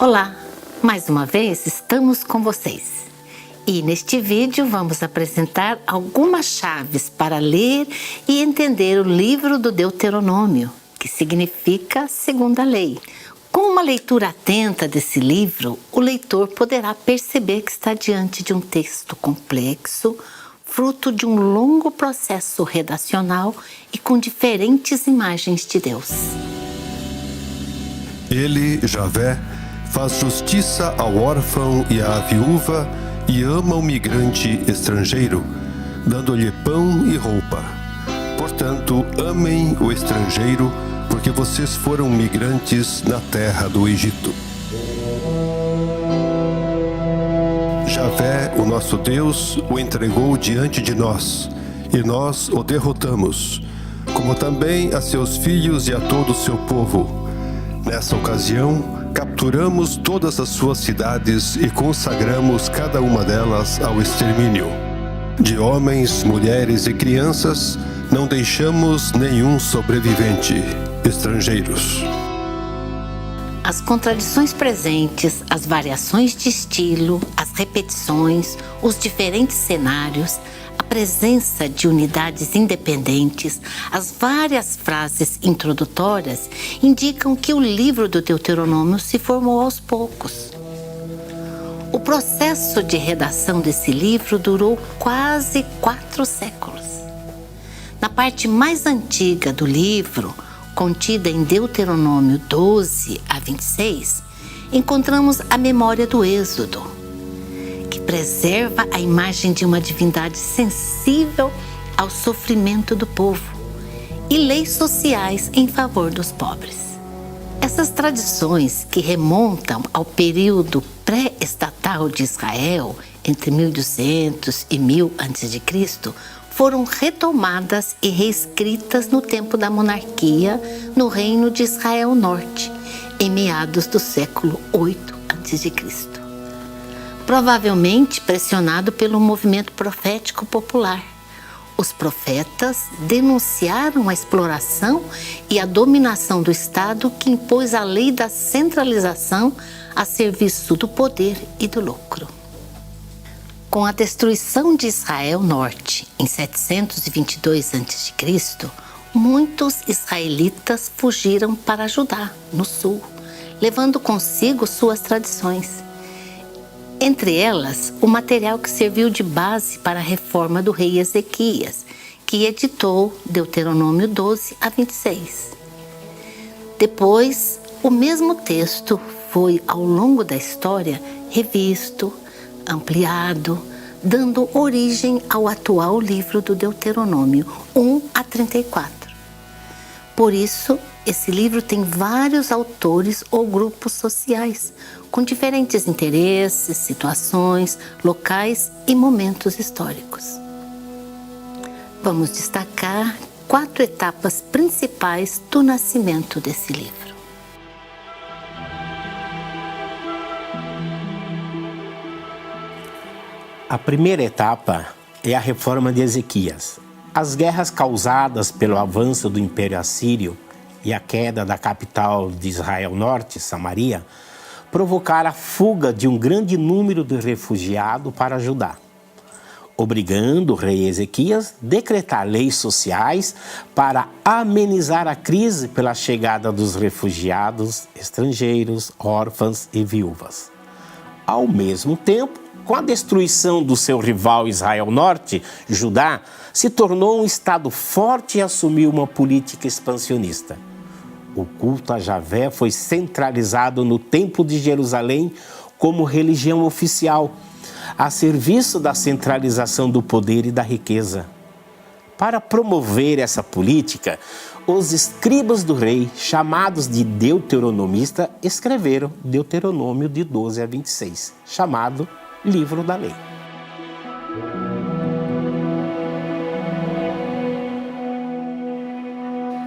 Olá, mais uma vez estamos com vocês. E neste vídeo vamos apresentar algumas chaves para ler e entender o livro do Deuteronômio, que significa segunda lei. Com uma leitura atenta desse livro, o leitor poderá perceber que está diante de um texto complexo, fruto de um longo processo redacional e com diferentes imagens de Deus. Ele, Javé, faz justiça ao órfão e à viúva e ama o migrante estrangeiro, dando-lhe pão e roupa. Portanto, amem o estrangeiro, porque vocês foram migrantes na terra do Egito. Javé, o nosso Deus, o entregou diante de nós, e nós o derrotamos, como também a seus filhos e a todo o seu povo. Nessa ocasião, capturamos todas as suas cidades e consagramos cada uma delas ao extermínio. De homens, mulheres e crianças, não deixamos nenhum sobrevivente, estrangeiros. As contradições presentes, as variações de estilo, as repetições, os diferentes cenários, a presença de unidades independentes, as várias frases introdutórias indicam que o livro do Deuteronômio se formou aos poucos. O processo de redação desse livro durou quase 4 séculos. Na parte mais antiga do livro, contida em Deuteronômio 12 a 26, encontramos a memória do Êxodo, que preserva a imagem de uma divindade sensível ao sofrimento do povo e leis sociais em favor dos pobres. Essas tradições, que remontam ao período pré-estatal de Israel, entre 1200 e 1000 a.C., foram retomadas e reescritas no tempo da monarquia no Reino de Israel Norte, em meados do século 8 a.C. Provavelmente pressionado pelo movimento profético popular. Os profetas denunciaram a exploração e a dominação do Estado que impôs a lei da centralização a serviço do poder e do lucro. Com a destruição de Israel Norte em 722 a.C., muitos israelitas fugiram para Judá, no sul, levando consigo suas tradições. Entre elas, o material que serviu de base para a reforma do rei Ezequias, que editou Deuteronômio 12 a 26. Depois, o mesmo texto foi, ao longo da história, revisto, ampliado, dando origem ao atual livro do Deuteronômio 1 a 34. Por isso, esse livro tem vários autores ou grupos sociais, com diferentes interesses, situações, locais e momentos históricos. Vamos destacar 4 etapas principais do nascimento desse livro. A primeira etapa é a reforma de Ezequias. As guerras causadas pelo avanço do Império Assírio e a queda da capital de Israel Norte, Samaria, provocaram a fuga de um grande número de refugiados para Judá, obrigando o rei Ezequias a decretar leis sociais para amenizar a crise pela chegada dos refugiados estrangeiros, órfãos e viúvas. Ao mesmo tempo, com a destruição do seu rival Israel Norte, Judá se tornou um estado forte e assumiu uma política expansionista. O culto a Javé foi centralizado no Templo de Jerusalém como religião oficial, a serviço da centralização do poder e da riqueza. Para promover essa política, os escribas do rei, chamados de deuteronomistas, escreveram Deuteronômio de 12 a 26, chamado Livro da Lei.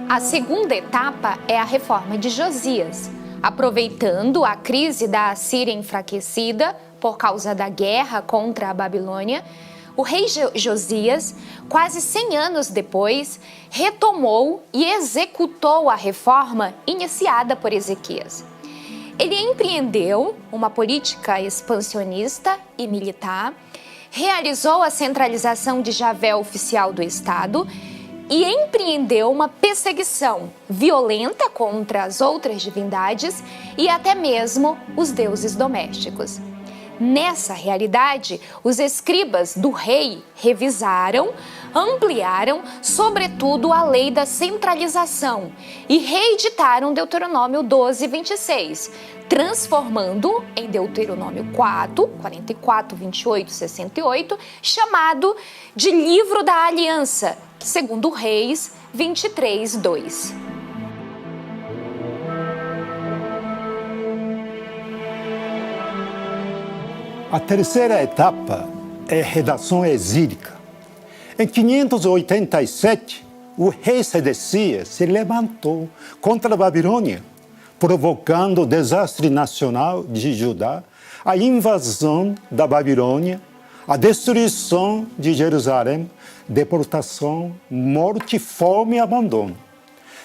A segunda etapa é a reforma de Josias. Aproveitando a crise da Assíria enfraquecida por causa da guerra contra a Babilônia, o rei Josias, quase 100 anos depois, retomou e executou a reforma iniciada por Ezequias. Ele empreendeu uma política expansionista e militar, realizou a centralização de Javé oficial do Estado e empreendeu uma perseguição violenta contra as outras divindades e até mesmo os deuses domésticos. Nessa realidade, os escribas do rei revisaram, ampliaram, sobretudo, a lei da centralização e reeditaram Deuteronômio 12, 26, transformando em Deuteronômio 4, 44, 28, 68, chamado de Livro da Aliança, segundo Reis 23, 2. A terceira etapa é a redação exílica. Em 587, o rei Sedecias se levantou contra a Babilônia, provocando o desastre nacional de Judá, a invasão da Babilônia, a destruição de Jerusalém, deportação, morte, fome e abandono.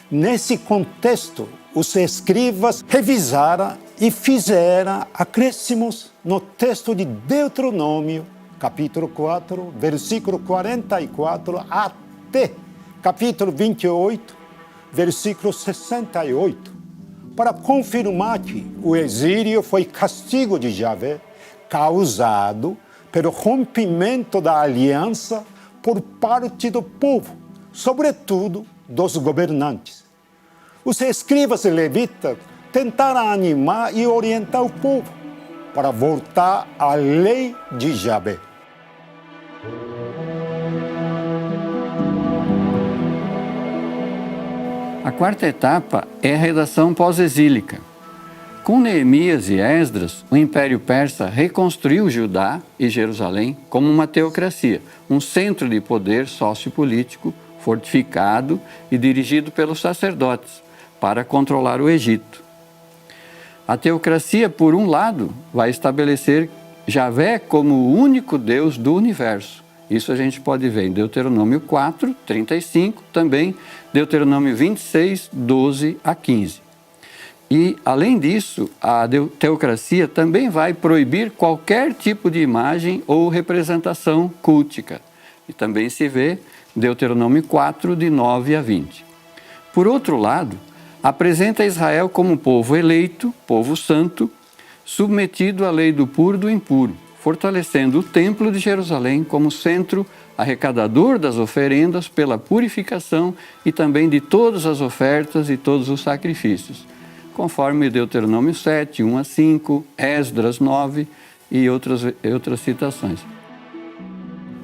Nesse contexto, os escribas revisaram e fizeram acréscimos no texto de Deuteronômio, capítulo 4, versículo 44, até capítulo 28, versículo 68, para confirmar que o exílio foi castigo de Javé, causado pelo rompimento da aliança por parte do povo, sobretudo dos governantes. Os escribas e levitas tentaram animar e orientar o povo para voltar à lei de Javé. A quarta etapa é a redação pós-exílica. Com Neemias e Esdras, o Império Persa reconstruiu Judá e Jerusalém como uma teocracia, um centro de poder sociopolítico fortificado e dirigido pelos sacerdotes para controlar o Egito. A teocracia, por um lado, vai estabelecer Javé como o único Deus do universo. Isso a gente pode ver em Deuteronômio 4, 35, também Deuteronômio 26, 12 a 15. E, além disso, a teocracia também vai proibir qualquer tipo de imagem ou representação cultica. E também se vê Deuteronômio 4, de 9 a 20. Por outro lado, apresenta Israel como povo eleito, povo santo, submetido à lei do puro e do impuro, fortalecendo o Templo de Jerusalém como centro arrecadador das oferendas pela purificação e também de todas as ofertas e todos os sacrifícios, conforme Deuteronômio 7, 1 a 5, Esdras 9 e outras citações.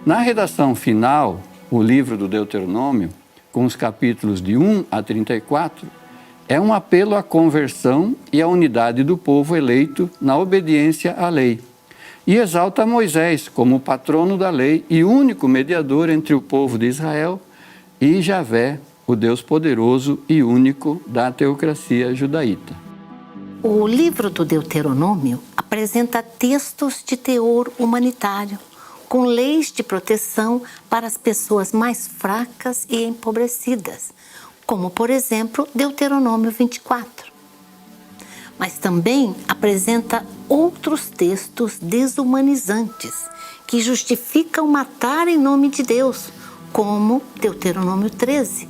Na redação final, o livro do Deuteronômio, com os capítulos de 1 a 34, é um apelo à conversão e à unidade do povo eleito na obediência à lei. E exalta Moisés como o patrono da lei e único mediador entre o povo de Israel e Javé, o Deus poderoso e único da teocracia judaíta. O livro do Deuteronômio apresenta textos de teor humanitário, com leis de proteção para as pessoas mais fracas e empobrecidas, como, por exemplo, Deuteronômio 24. Mas também apresenta outros textos desumanizantes que justificam matar em nome de Deus, como Deuteronômio 13.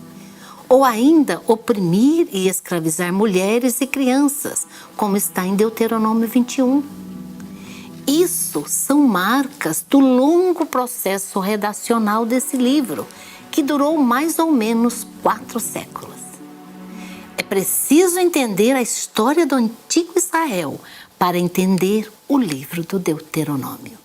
Ou ainda oprimir e escravizar mulheres e crianças, como está em Deuteronômio 21. Isso são marcas do longo processo redacional desse livro, que durou mais ou menos 4 séculos. É preciso entender a história do antigo Israel para entender o livro do Deuteronômio.